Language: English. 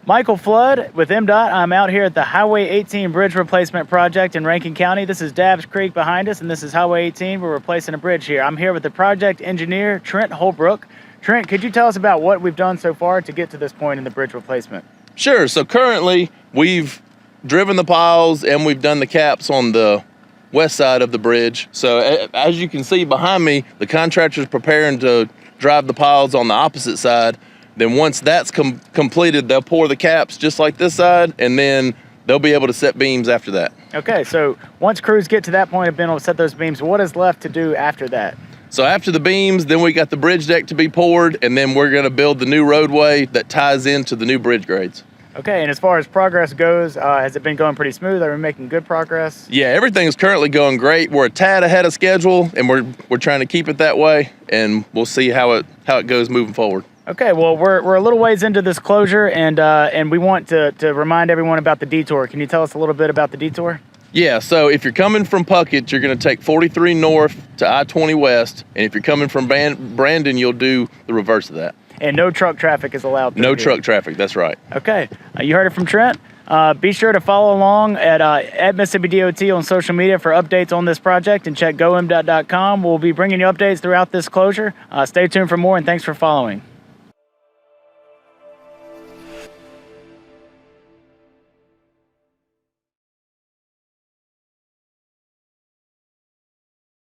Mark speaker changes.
Speaker 1: Michael Flood with MDOT. I'm out here at the Highway 18 Bridge Replacement Project in Rankin County. This is Dabbs Creek behind us, and this is Highway 18. We're replacing a bridge here. I'm here with the project engineer, Trent Holbrook. Trent, could you tell us about what we've done so far to get to this point in the bridge replacement?
Speaker 2: Sure. So currently, we've driven the piles and we've done the caps on the west side of the bridge. So as you can see behind me, the contractor's preparing to drive the piles on the opposite side. Then once that's completed, they'll pour the caps just like this side, and then they'll be able to set beams after that.
Speaker 1: Okay, so once crews get to that point of being able to set those beams, what is left to do after that?
Speaker 2: So after the beams, then we got the bridge deck to be poured, and then we're gonna build the new roadway that ties into the new bridge grades.
Speaker 1: Okay, and as far as progress goes, has it been going pretty smooth? Are we making good progress?
Speaker 2: Yeah, everything's currently going great. We're a tad ahead of schedule, and we're trying to keep it that way, and we'll see how it goes moving forward.
Speaker 1: Okay, well, we're a little ways into this closure, and we want to remind everyone about the detour. Can you tell us a little bit about the detour?
Speaker 2: Yeah, so if you're coming from Puckett, you're gonna take 43 north to I-20 west, and if you're coming from Brandon, you'll do the reverse of that.
Speaker 1: And no truck traffic is allowed through
Speaker 2: No
Speaker 1: here.
Speaker 2: truck traffic, that's right.
Speaker 1: Okay, you heard it from Trent. Be sure to follow along at Mississippi DOT on social media for updates on this project, and check gomdot.com. We'll be bringing you updates throughout this closure. Stay tuned for more, and thanks for following.